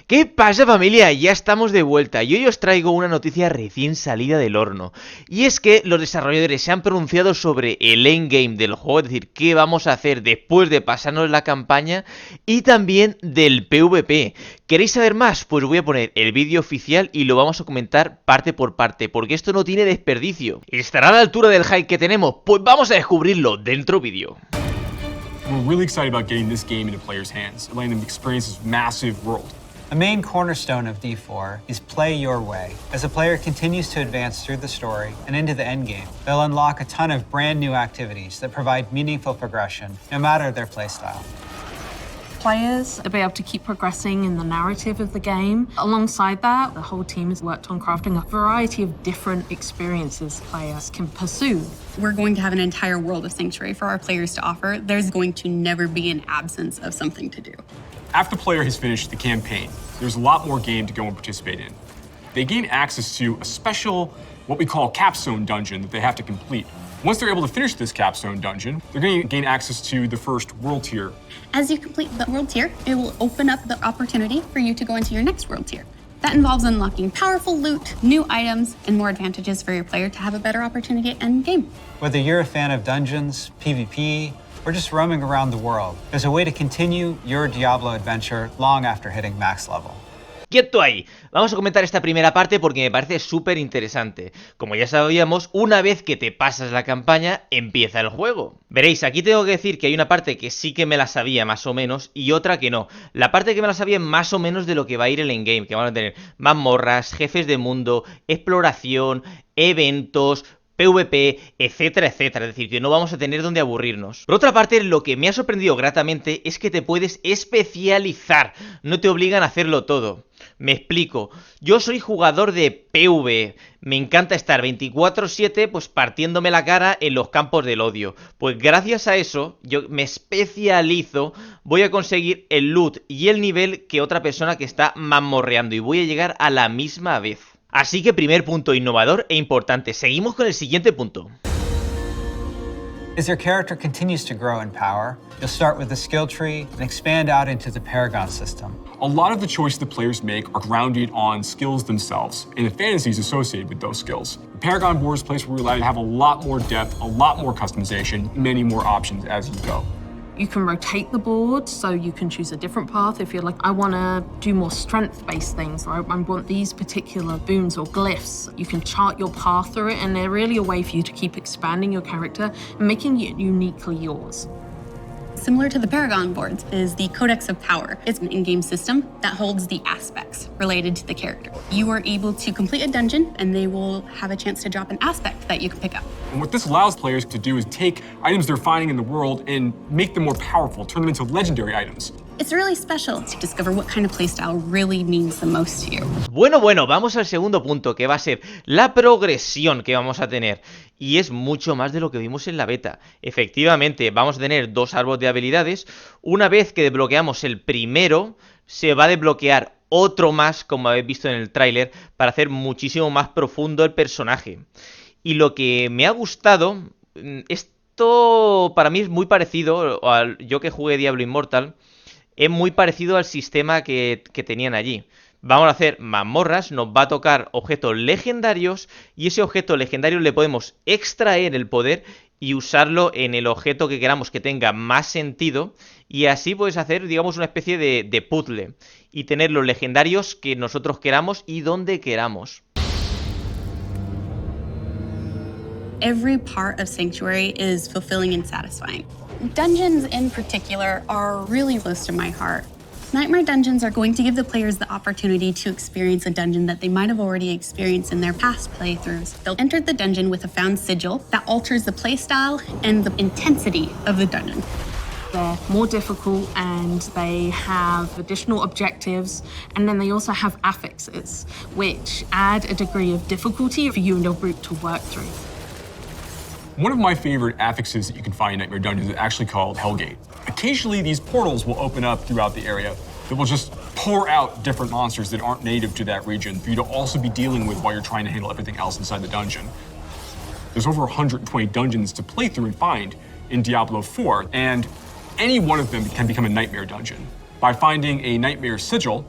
¿Qué pasa, familia? Ya estamos de vuelta y hoy os traigo una noticia recién salida del horno. Y es que los desarrolladores se han pronunciado sobre el endgame del juego, es decir, qué vamos a hacer después de pasarnos la campaña, y también del PvP. ¿Queréis saber más? Pues voy a poner el vídeo oficial y lo vamos a comentar parte por parte, porque esto no tiene desperdicio. ¿Estará a la altura del hype que tenemos? Pues vamos a descubrirlo dentro vídeo. We're really excited about getting this game into players' hands, letting them experience this massive world. A main cornerstone of D4 is play your way. As a player continues to advance through the story and into the endgame, they'll unlock a ton of brand new activities that provide meaningful progression, no matter their playstyle. Players will be able to keep progressing in the narrative of the game. Alongside that, the whole team has worked on crafting a variety of different experiences players can pursue. We're going to have an entire world of Sanctuary for our players to offer. There's going to never be an absence of something to do. After the player has finished the campaign, there's a lot more game to go and participate in. They gain access to a special, what we call capstone dungeon that they have to complete. Once they're able to finish this capstone dungeon, they're going to gain access to the first world tier. As you complete the world tier, it will open up the opportunity for you to go into your next world tier. That involves unlocking powerful loot, new items, and more advantages for your player to have a better opportunity at end game. Whether you're a fan of dungeons, PvP, or just roaming around the world, there's a way to continue your Diablo adventure long after hitting max level. ¡Quieto ahí! Vamos a comentar esta primera parte porque me parece súper interesante. Como ya sabíamos, una vez que te pasas la campaña, empieza el juego. Veréis, aquí tengo que decir que hay una parte que sí que me la sabía más o menos y otra que no. La parte que me la sabía es más o menos de lo que va a ir el endgame, que van a tener mazmorras, jefes de mundo, exploración, eventos, PvP, etcétera, etcétera. Es decir, que no vamos a tener donde aburrirnos. Por otra parte, lo que me ha sorprendido gratamente es que te puedes especializar. No te obligan a hacerlo todo. Me explico. Yo soy jugador de PvE. Me encanta estar 24/7 pues partiéndome la cara en los campos del odio. Pues gracias a eso, yo me especializo. Voy a conseguir el loot y el nivel que otra persona que está mazmorreando. Y voy a llegar a la misma vez. Así que primer punto innovador e importante. Seguimos con el siguiente punto. As your character continues to grow in power, you'll start with the skill tree and expand out into the Paragon system. A lot of the choices the players make are grounded on skills themselves and the fantasies associated with those skills. The Paragon board is a place where we allow you to have a lot more depth, a lot more customization, many more options as you go. You can rotate the board, so you can choose a different path if you're like, I want to do more strength-based things, or I want these particular boons or glyphs. You can chart your path through it, and they're really a way for you to keep expanding your character and making it uniquely yours. Similar to the Paragon boards is the Codex of Power. It's an in-game system that holds the aspects related to the character. You are able to complete a dungeon and they will have a chance to drop an aspect that you can pick up. And what this allows players to do is take items they're finding in the world and make them more powerful, turn them into legendary items. It's really special to discover what kind of playstyle really means the most to you. Bueno, vamos al segundo punto, que va a ser la progresión que vamos a tener. Y es mucho más de lo que vimos en la beta. Efectivamente, vamos a tener dos árboles de habilidades. Una vez que desbloqueamos el primero, se va a desbloquear otro más, como habéis visto en el tráiler, para hacer muchísimo más profundo el personaje. Y lo que me ha gustado, esto para mí es muy parecido, yo que jugué Diablo Immortal, es muy parecido al sistema que tenían allí. Vamos a hacer mazmorras, nos va a tocar objetos legendarios y ese objeto legendario le podemos extraer el poder y usarlo en el objeto que queramos que tenga más sentido y así puedes hacer, digamos, una especie de puzzle y tener los legendarios que nosotros queramos y donde queramos. Every part of Sanctuary is fulfilling and satisfying. Dungeons in particular are really close to my heart. Nightmare dungeons are going to give the players the opportunity to experience a dungeon that they might have already experienced in their past playthroughs. They'll enter the dungeon with a found sigil that alters the playstyle and the intensity of the dungeon. They're more difficult and they have additional objectives, and then they also have affixes, which add a degree of difficulty for you and your group to work through. One of my favorite affixes that you can find in Nightmare Dungeons is actually called Hellgate. Occasionally, these portals will open up throughout the area that will just pour out different monsters that aren't native to that region for you to also be dealing with while you're trying to handle everything else inside the dungeon. There's over 120 dungeons to play through and find in Diablo IV, and any one of them can become a Nightmare Dungeon. By finding a Nightmare Sigil,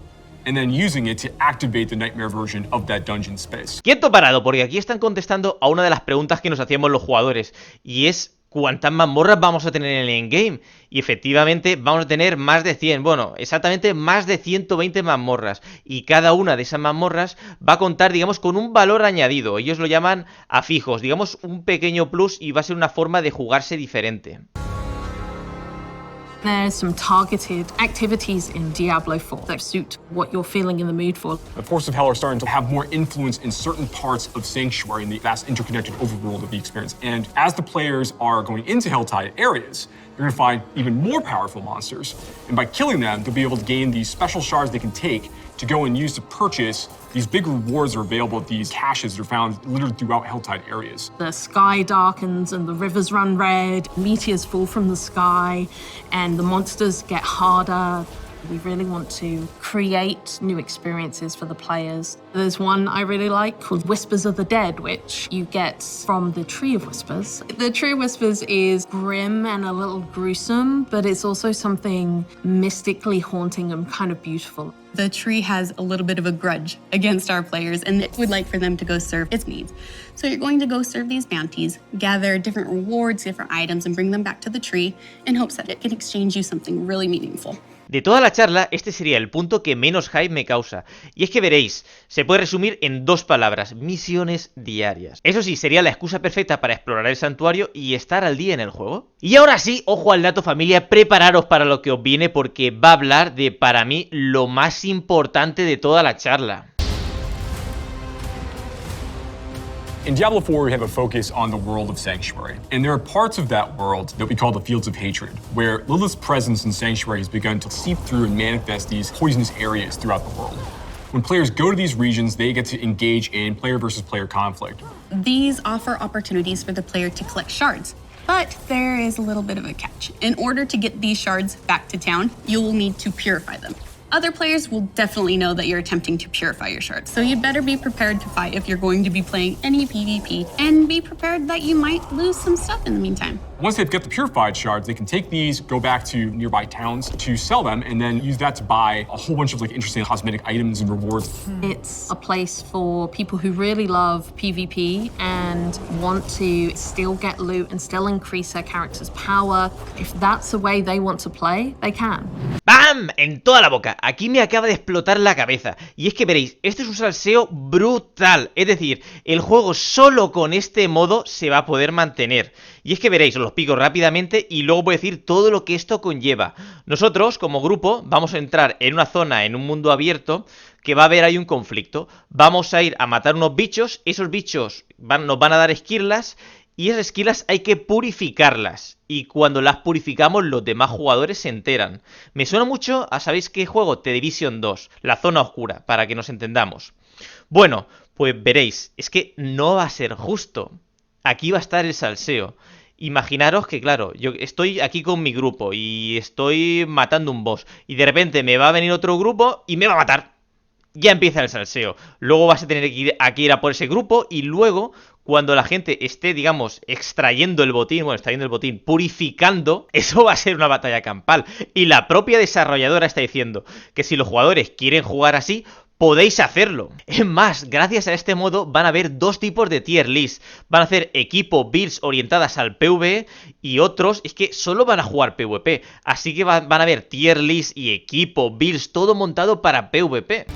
and then using it to activate the nightmare version of that dungeon space. Quieto parado, porque aquí están contestando a una de las preguntas que nos hacíamos los jugadores, y es ¿cuántas mazmorras vamos a tener en el endgame? Y efectivamente vamos a tener más de 100, bueno, exactamente más de 120 mazmorras, y cada una de esas mazmorras va a contar, digamos, con un valor añadido. Ellos lo llaman afijos, digamos un pequeño plus, y va a ser una forma de jugarse diferente. There's some targeted activities in Diablo IV that suit what you're feeling in the mood for. The Forces of Hell are starting to have more influence in certain parts of Sanctuary in the vast interconnected overworld of the experience. And as the players are going into Helltide areas, you're going to find even more powerful monsters. And by killing them, they'll be able to gain these special shards they can take to go and use to purchase these big rewards are available at these caches that are found littered throughout Helltide areas. The sky darkens and the rivers run red, meteors fall from the sky, and the monsters get harder. We really want to create new experiences for the players. There's one I really like called Whispers of the Dead, which you get from the Tree of Whispers. The Tree of Whispers is grim and a little gruesome, but it's also something mystically haunting and kind of beautiful. The tree has a little bit of a grudge against our players and it would like for them to go serve its needs. So you're going to go serve these bounties, gather different rewards, different items, and bring them back to the tree in hopes that it can exchange you something really meaningful. De toda la charla, este sería el punto que menos hype me causa. Y es que veréis, se puede resumir en dos palabras: misiones diarias. Eso sí, sería la excusa perfecta para explorar el santuario y estar al día en el juego. Y ahora sí, ojo al dato familia, prepararos para lo que os viene porque va a hablar de, para mí, lo más importante de toda la charla. In Diablo IV, we have a focus on the world of Sanctuary. And there are parts of that world that we call the Fields of Hatred, where Lilith's presence in Sanctuary has begun to seep through and manifest these poisonous areas throughout the world. When players go to these regions, they get to engage in player versus player conflict. These offer opportunities for the player to collect shards. But there is a little bit of a catch. In order to get these shards back to town, you will need to purify them. Other players will definitely know that you're attempting to purify your shards, so you'd better be prepared to fight if you're going to be playing any PvP, and be prepared that you might lose some stuff in the meantime. Once they've got the purified shards, they can take these, go back to nearby towns to sell them, and then use that to buy a whole bunch of like interesting cosmetic items and rewards. It's a place for people who really love PvP and want to still get loot and still increase their character's power. If that's the way they want to play, they can. ¡Bam! En toda la boca. Aquí me acaba de explotar la cabeza. Y es que veréis, esto es un salseo brutal. Es decir, el juego solo con este modo se va a poder mantener. Y es que veréis, os lo explico rápidamente y luego voy a decir todo lo que esto conlleva. Nosotros, como grupo, vamos a entrar en una zona, en un mundo abierto, que va a haber ahí un conflicto. Vamos a ir a matar unos bichos, esos bichos nos van a dar esquirlas, y esas esquirlas hay que purificarlas. Y cuando las purificamos, los demás jugadores se enteran. Me suena mucho a, ¿sabéis qué juego? The Division 2, la zona oscura, para que nos entendamos. Bueno, pues veréis, es que no va a ser justo. Aquí va a estar el salseo. Imaginaros que, claro, yo estoy aquí con mi grupo y estoy matando un boss, y de repente me va a venir otro grupo y me va a matar. Ya empieza el salseo. Luego vas a tener que ir a por ese grupo, y luego, cuando la gente esté, digamos, extrayendo el botín, purificando, eso va a ser una batalla campal. Y la propia desarrolladora está diciendo que si los jugadores quieren jugar así, podéis hacerlo. Es más, gracias a este modo van a haber dos tipos de tier list. Van a hacer equipo builds orientadas al PvE, y otros es que solo van a jugar PvP. Así que van a haber tier list y equipo builds, todo montado para PvP.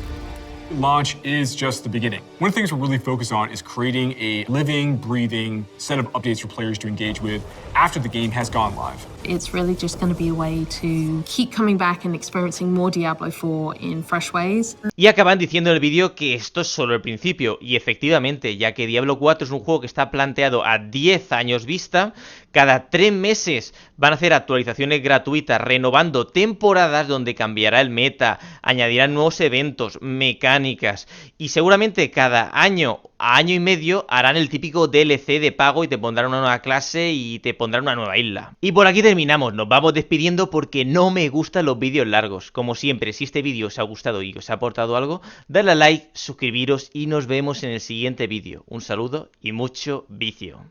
Launch is just the beginning. One of the things we're really focused on is creating a living, breathing set of updates for players to engage with after the game has gone live. It's really just going to be a way to keep coming back and experiencing more Diablo IV in fresh ways. Y acaban diciendo en el vídeo que esto es solo el principio, y efectivamente, ya que Diablo IV es un juego que está planteado a 10 años vista, cada 3 meses van a hacer actualizaciones gratuitas, renovando temporadas donde cambiará el meta, añadirán nuevos eventos, mecánicas, y seguramente cada año a año y medio harán el típico DLC de pago y te pondrán una nueva clase y te pondrán una nueva isla. Y por aquí terminamos, nos vamos despidiendo porque no me gustan los vídeos largos. Como siempre, si este vídeo os ha gustado y os ha aportado algo, dadle a like, suscribiros y nos vemos en el siguiente vídeo. Un saludo y mucho vicio.